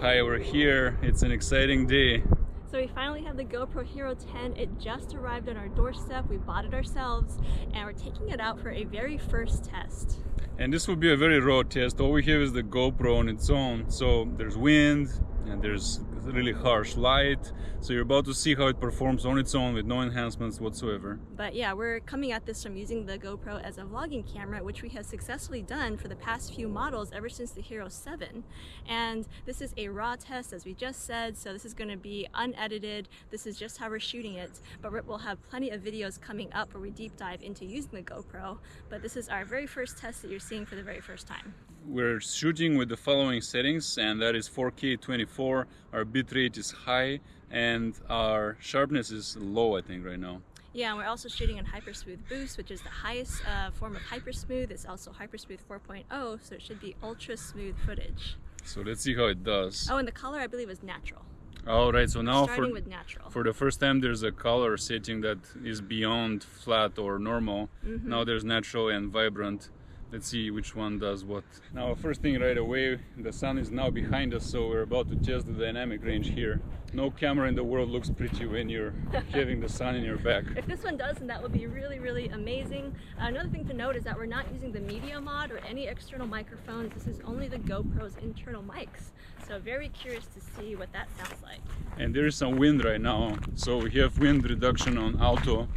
Hi, we're here. It's an exciting day. So we finally have the GoPro Hero 10. It just arrived on our doorstep. We bought it ourselves and we're taking it out for a very first test. And this will be a very raw test. All we have is the GoPro on its own. So there's wind and there's really harsh light. So you're about to see how it performs on its own with no enhancements whatsoever. But yeah, we're coming at this from using the GoPro as a vlogging camera, which we have successfully done for the past few models ever since the Hero 7. And this is a raw test, as we just said, so this is going to be unedited. This is just how we're shooting it, but we'll have plenty of videos coming up where we deep dive into using the GoPro. But this is our very first test that you're seeing for the very first time. We're shooting with the following settings, and that is 4K 24, our bitrate is high, and our sharpness is low, I think, right now. Yeah, and we're also shooting in Hypersmooth Boost, which is the highest form of Hypersmooth. It's also Hypersmooth 4.0, so it should be ultra smooth footage. So let's see how it does. Oh, and the color I believe is natural. All right, so now Starting with natural. For the first time there's a color setting that is beyond flat or normal. Now there's natural and vibrant. Let's see which one does what. Now, first thing right away, the sun is now behind us, so we're about to test the dynamic range here. No camera in the world looks pretty when you're having the sun in your back. If this one does, then that would be really, really amazing. Another thing to note is that we're not using the media mod or any external microphones. This is only the GoPro's internal mics. So very curious to see what that sounds like. And there is some wind right now, so we have wind reduction on auto.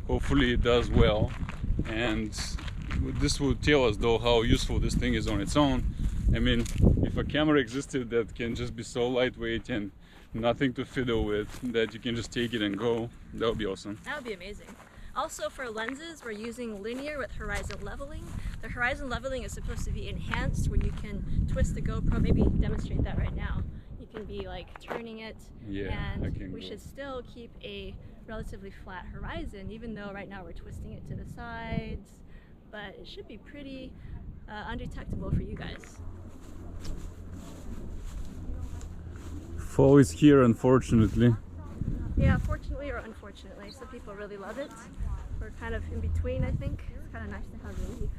Hopefully it does well. And this will tell us though how useful this thing is on its own. I mean, if a camera existed that can just be so lightweight and nothing to fiddle with, that you can just take it and go, that would be awesome. That would be amazing. Also for lenses, we're using linear with horizon leveling. The horizon leveling is supposed to be enhanced where you can twist the GoPro, maybe demonstrate that right now. You can be like turning it, and we should still keep a relatively flat horizon, even though right now we're twisting it to the sides. But it should be pretty undetectable for you guys. Fall is here, unfortunately. Yeah, fortunately or unfortunately. Some people really love it. We're kind of in between, I think. It's kind of nice to have relief.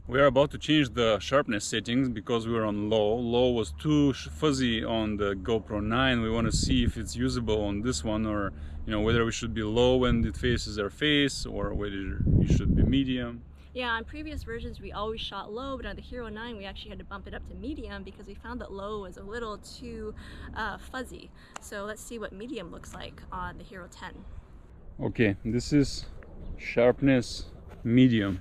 We are about to change the sharpness settings because we were on low. Low was too fuzzy on the GoPro 9. We want to see if it's usable on this one, or whether we should be low when it faces our face, or whether we should be medium. Yeah, on previous versions we always shot low, but on the Hero 9 we actually had to bump it up to medium because we found that low was a little too fuzzy. So let's see what medium looks like on the Hero 10. Okay, this is sharpness medium.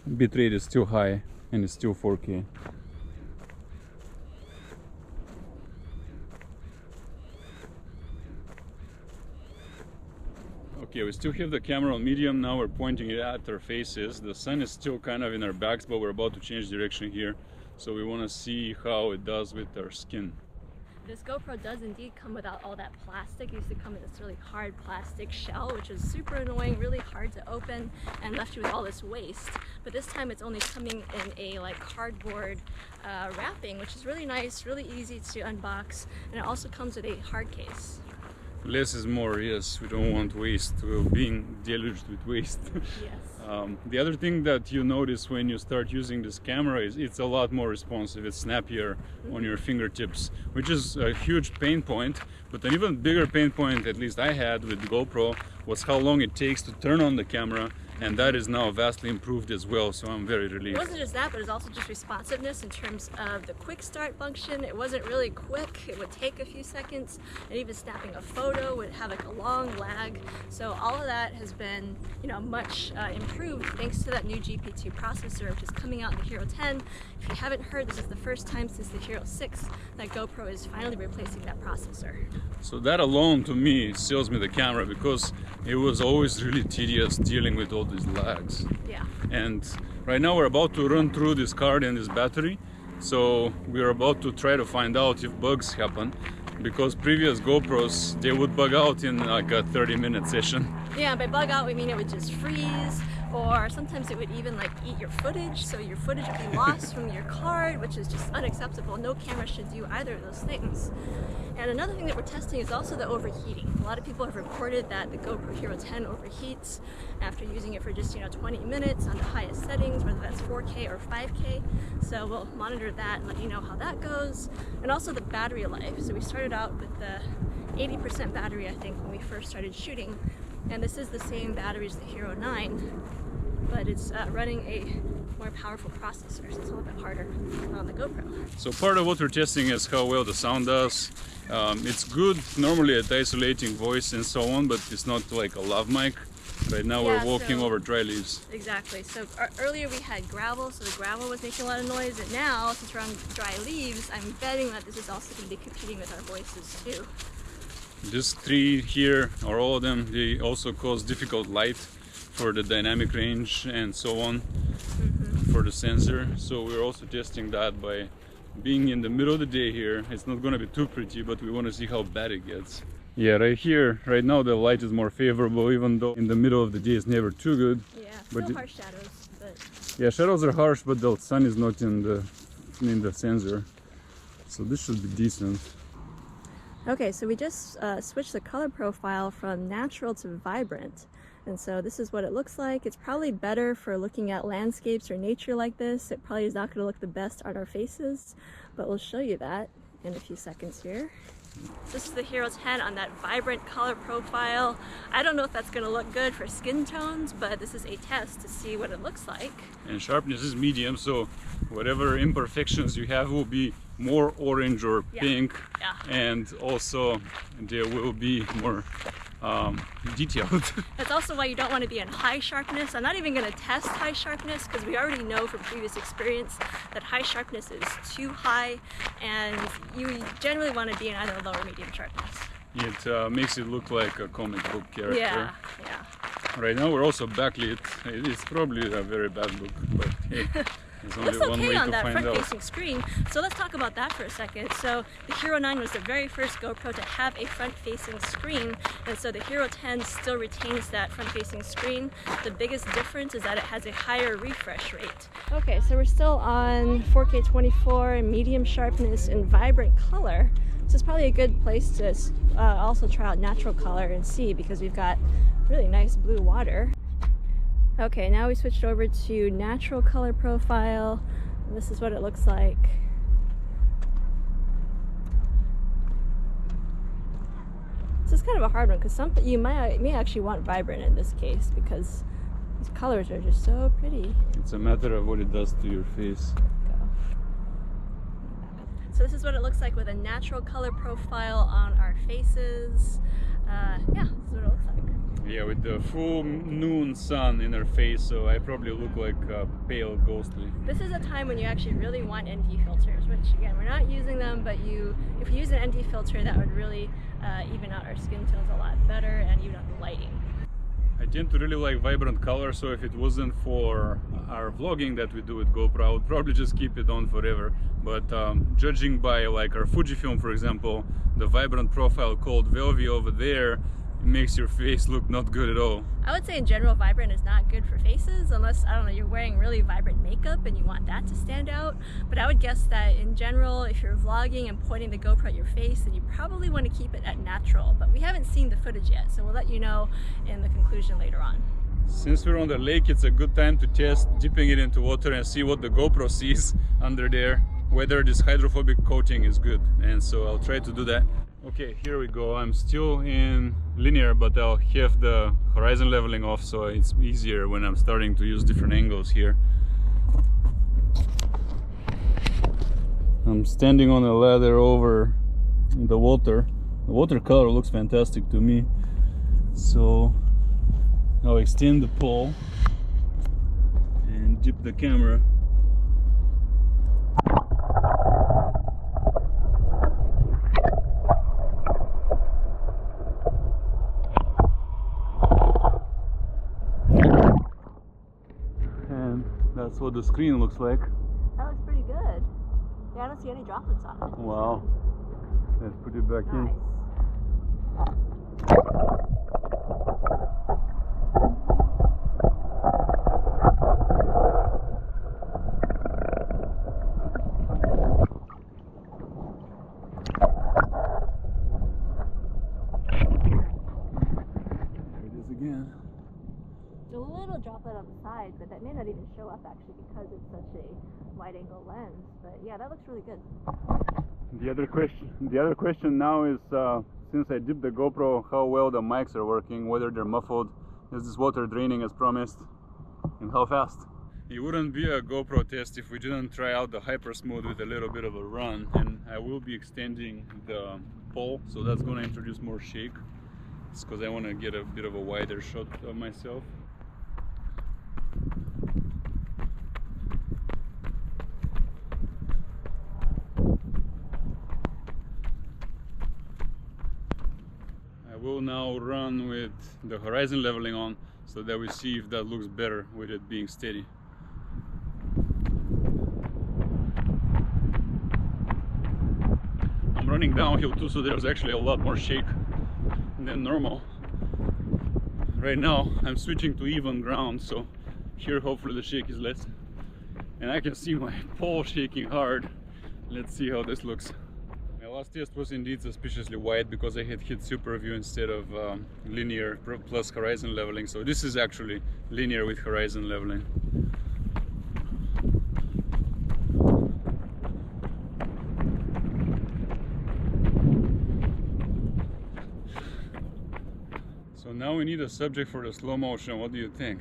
Bitrate is still high and it's still 4K. Okay, we still have the camera on medium. Now we're pointing it at our faces. The sun is still kind of in our backs, but we're about to change direction here. So we want to see how it does with our skin. This GoPro does indeed come without all that plastic. It used to come with this really hard plastic shell, which is super annoying, really hard to open, and left you with all this waste. But this time it's only coming in a cardboard wrapping, which is really nice, really easy to unbox, and it also comes with a hard case. Less is more, yes. We don't want waste. We're being deluged with waste. Yes. The other thing that you notice when you start using this camera is it's a lot more responsive. It's snappier on your fingertips, which is a huge pain point. But an even bigger pain point, at least I had with GoPro, was how long it takes to turn on the camera. And that is now vastly improved as well, so I'm very relieved. It wasn't just that, but it was also just responsiveness in terms of the quick start function. It wasn't really quick. It would take a few seconds, and even snapping a photo would have a long lag. So all of that has been, much improved thanks to that new GP2 processor, which is coming out in the Hero 10. If you haven't heard, this is the first time since the Hero 6 that GoPro is finally replacing that processor. So that alone, to me, sells me the camera, because it was always really tedious dealing with all these lags. Yeah. And right now we're about to run through this card and this battery, so we're about to try to find out if bugs happen, because previous GoPros, they would bug out in like a 30-minute session. Yeah, by bug out we mean it would just freeze, or sometimes it would even like eat your footage, so your footage would be lost from your card, which is just unacceptable. No camera should do either of those things. And another thing that we're testing is also the overheating. A lot of people have reported that the GoPro Hero 10 overheats after using it for just 20 minutes on the highest settings, whether that's 4K or 5K. So we'll monitor that and let you know how that goes. And also the battery life. So we started out with the 80% battery, I think, when we first started shooting. And this is the same battery as the Hero 9, but it's running a more powerful processor, so it's a little bit harder on the GoPro. So part of what we're testing is how well the sound does. It's good normally at isolating voice and so on, but it's not like a lav mic. Right now we're walking over dry leaves. Exactly. So earlier we had gravel, so the gravel was making a lot of noise, and now since we're on dry leaves, I'm betting that this is also going to be competing with our voices too. These three here, or all of them, they also cause difficult light for the dynamic range and so on for the sensor. So we're also testing that by being in the middle of the day here. It's not going to be too pretty, but we want to see how bad it gets. Yeah, right here, right now the light is more favorable, even though in the middle of the day it's never too good. Yeah, still harsh shadows, but... Yeah, shadows are harsh, but the sun is not in the sensor. So this should be decent. Okay, so we just switched the color profile from natural to vibrant. And so this is what it looks like. It's probably better for looking at landscapes or nature like this. It probably is not going to look the best on our faces, but we'll show you that in a few seconds here. This is the Hero 10 on that vibrant color profile. I don't know if that's going to look good for skin tones, but this is a test to see what it looks like. And sharpness is medium, so whatever imperfections you have will be more orange or pink, and also there will be more detailed. That's also why you don't want to be in high sharpness. I'm not even going to test high sharpness because we already know from previous experience that high sharpness is too high, and you generally want to be in either low or medium sharpness. It makes it look like a comic book character. Yeah. Right now we're also backlit. It's probably a very bad look, but hey. Looks okay on that front-facing screen, so let's talk about that for a second. So the Hero 9 was the very first GoPro to have a front-facing screen, and so the Hero 10 still retains that front-facing screen. The biggest difference is that it has a higher refresh rate. Okay, so we're still on 4K 24, medium sharpness, and vibrant color. So it's probably a good place to also try out natural color and see, because we've got really nice blue water. Okay, now we switched over to natural color profile. And this is what it looks like. This is kind of a hard one because you may actually want vibrant in this case because these colors are just so pretty. It's a matter of what it does to your face. So this is what it looks like with a natural color profile on our faces. Yeah, this is what it looks like. Yeah, with the full noon sun in our face, so I probably look like pale, ghostly. This is a time when you actually really want ND filters, which again, we're not using them, but if you use an ND filter, that would really even out our skin tones a lot better and even out the lighting. I tend to really like vibrant color, so if it wasn't for our vlogging that we do with GoPro, I would probably just keep it on forever. But judging by like our Fujifilm, for example, the vibrant profile called Velvy over there, makes your face look not good at all. I would say in general vibrant is not good for faces unless, I don't know, you're wearing really vibrant makeup and you want that to stand out. But I would guess that in general, if you're vlogging and pointing the GoPro at your face, then you probably want to keep it at natural. But we haven't seen the footage yet, so we'll let you know in the conclusion later on. Since we're on the lake, it's a good time to test dipping it into water and see what the GoPro sees under there, whether this hydrophobic coating is good. And so I'll try to do that. Okay, here we go. I'm still in linear, but I'll have the horizon leveling off, so it's easier when I'm starting to use different angles here. I'm standing on a ladder over the water. The water color looks fantastic to me. So I'll extend the pole and dip the camera. That's what the screen looks like. That looks pretty good. Yeah, I don't see any droplets on it. Wow. Let's put it back in. on the side, but that may not even show up actually because it's such a wide angle lens. But yeah, that looks really good. The other question now is, since I dipped the GoPro, how well the mics are working, whether they're muffled, is this water draining as promised, and how fast. It wouldn't be a GoPro test if we didn't try out the Hypersmooth with a little bit of a run, and I will be extending the pole, so that's going to introduce more shake. It's because I want to get a bit of a wider shot of myself. I will now run with the horizon leveling on so that we see if that looks better with it being steady. I'm running downhill too, so there's actually a lot more shake than normal. Right now I'm switching to even ground, so here hopefully the shake is less. And I can see my pole shaking hard. Let's see how this looks. My last test was indeed suspiciously wide because I had hit super view instead of linear plus horizon leveling. So this is actually linear with horizon leveling. So now we need a subject for the slow motion. What do you think?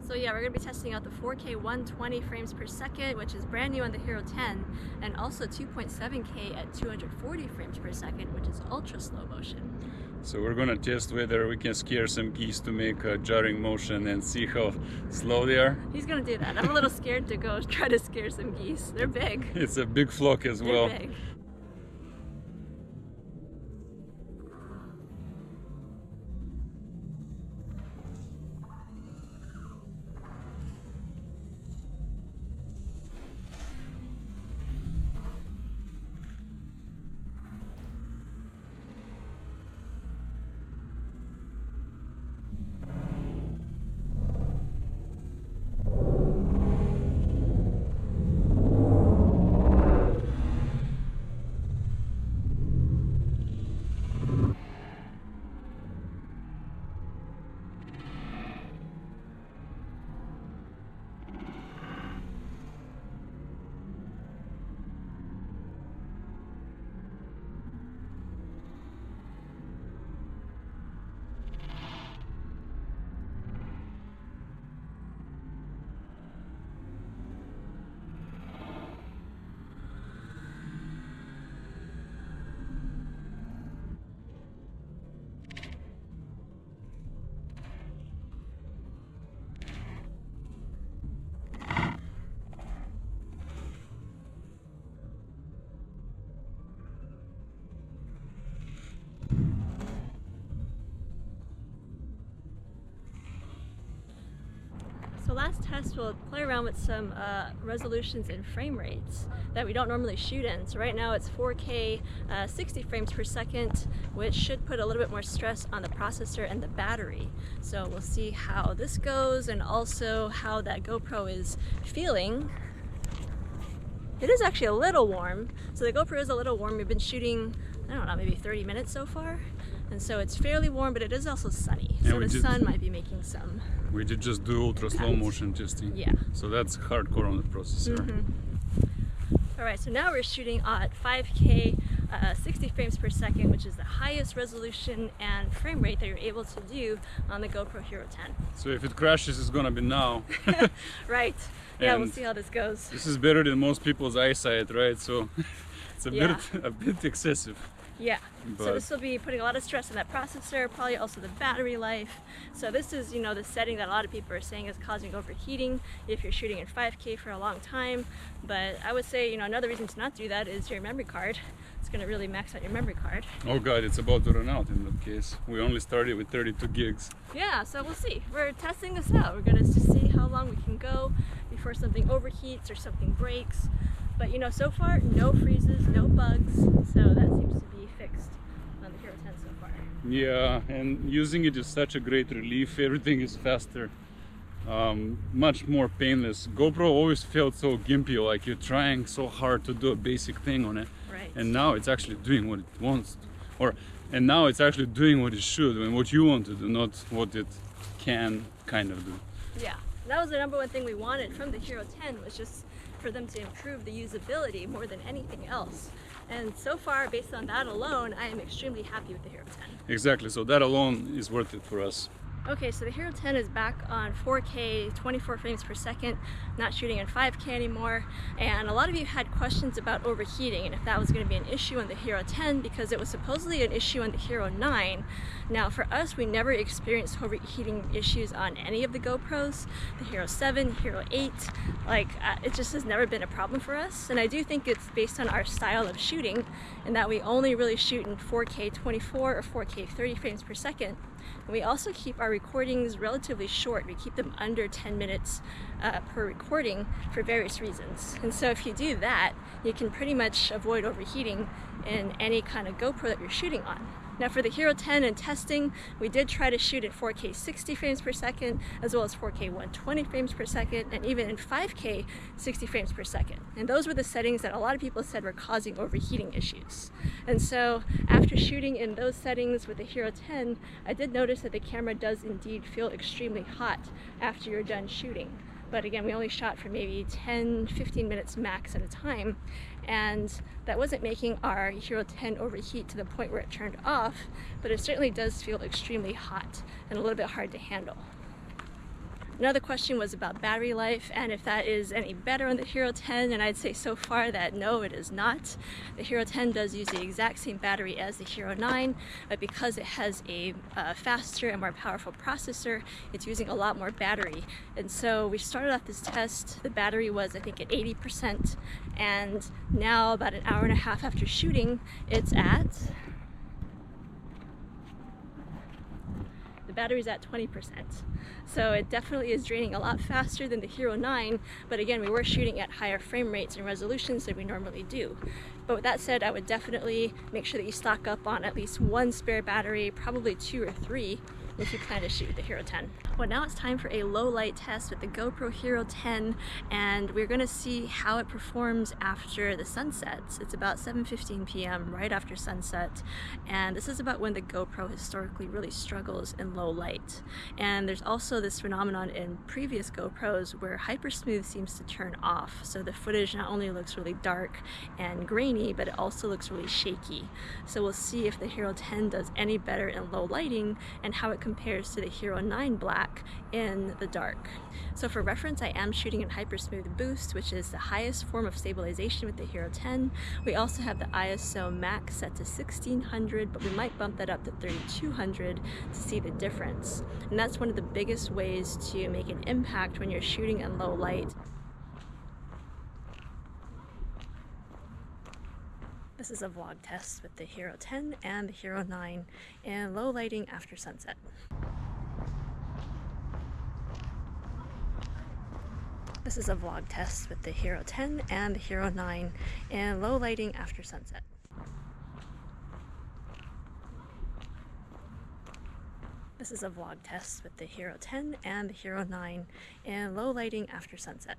So yeah, we're going to be testing out the 4K 120 frames per second, which is brand new on the Hero 10, and also 2.7K at 240 frames per second, which is ultra slow motion. So we're going to test whether we can scare some geese to make a jarring motion and see how slow they are. He's going to do that. I'm a little scared to go try to scare some geese. They're big. It's a big flock as well. They're big. So last test we'll play around with some resolutions and frame rates that we don't normally shoot in. So right now it's 4K 60 frames per second, which should put a little bit more stress on the processor and the battery. So we'll see how this goes and also how that GoPro is feeling. It is actually a little warm. So the GoPro is a little warm. We've been shooting, I don't know, maybe 30 minutes so far. And so it's fairly warm, but it is also sunny. So the sun might be making some. We did just do ultra slow motion testing. Yeah. So that's hardcore on the processor. All right, so now we're shooting at 5K 60 frames per second, which is the highest resolution and frame rate that you're able to do on the GoPro Hero 10. So if it crashes, it's gonna be now. Right. Yeah, And we'll see how this goes. This is better than most people's eyesight, right? So it's a bit excessive. Yeah, But so this will be putting a lot of stress on that processor, probably also the battery life. So this is, you know, the setting that a lot of people are saying is causing overheating if you're shooting in 5K for a long time. But I would say, you know, another reason to not do that is your memory card. It's going to really max out your memory card. Oh god, it's about to run out in that case. We only started with 32 gigs. Yeah, so we'll see. We're testing this out. We're going to see how long we can go before something overheats or something breaks. But you know, so far, no freezes, no bugs. So that seems to be fixed on the Hero 10 so far. Yeah, and using it is such a great relief. Everything is faster, much more painless. GoPro always felt so gimpy, like you're trying so hard to do a basic thing on it. Right. And now it's actually doing what it wants to, and now it's actually doing what it should and what you want to do, not what it can kind of do. Yeah. That was the number one thing we wanted from the Hero 10, was just for them to improve the usability more than anything else. And so far, based on that alone, I am extremely happy with the Hero 10. Exactly, so that alone is worth it for us. Okay, so the Hero 10 is back on 4K, 24 frames per second, not shooting in 5K anymore. And a lot of you had questions about overheating and if that was going to be an issue on the Hero 10, because it was supposedly an issue on the Hero 9. Now for us, we never experienced overheating issues on any of the GoPros, the Hero 7, Hero 8, it just has never been a problem for us. And I do think it's based on our style of shooting, in that we only really shoot in 4K 24 or 4K 30 frames per second. And we also keep our recordings relatively short. We keep them under 10 minutes per recording for various reasons. And so if you do that, you can pretty much avoid overheating in any kind of GoPro that you're shooting on. Now for the Hero 10 in testing, we did try to shoot at 4K 60 frames per second, as well as 4K 120 frames per second, and even in 5K 60 frames per second. And those were the settings that a lot of people said were causing overheating issues. And so after shooting in those settings with the Hero 10, I did notice that the camera does indeed feel extremely hot after you're done shooting. But again, we only shot for maybe 10-15 minutes max at a time, and that wasn't making our Hero 10 overheat to the point where it turned off, but it certainly does feel extremely hot and a little bit hard to handle. Another question was about battery life and if that is any better on the Hero 10, and I'd say so far that no, it is not. The Hero 10 does use the exact same battery as the Hero 9, but because it has a faster and more powerful processor, it's using a lot more battery. And so we started off this test, the battery was I think at 80%, and now about an hour and a half after shooting, it's at... the battery's at 20%. So it definitely is draining a lot faster than the Hero 9, but again, we were shooting at higher frame rates and resolutions than we normally do. But with that said, I would definitely make sure that you stock up on at least one spare battery, probably 2 or 3, if you plan to shoot with the Hero 10. Well, now it's time for a low light test with the GoPro Hero 10, and we're gonna see how it performs after the sun sets. It's about 7:15 p.m. right after sunset, and this is about when the GoPro historically really struggles in low light. And there's also this phenomenon in previous GoPros where Hypersmooth seems to turn off, so the footage not only looks really dark and grainy, but it also looks really shaky. So we'll see if the Hero 10 does any better in low lighting and how it compares to the Hero 9 Black in the dark. So for reference, I am shooting in Hypersmooth Boost, which is the highest form of stabilization with the Hero 10. We also have the ISO max set to 1600, but we might bump that up to 3200 to see the difference. And that's one of the biggest ways to make an impact when you're shooting in low light. This is a vlog test with the Hero 10 and the Hero 9 in low lighting after sunset. This is a vlog test with the Hero 10 and the Hero 9 in low lighting after sunset. This is a vlog test with the Hero 10 and the Hero 9 in low lighting after sunset.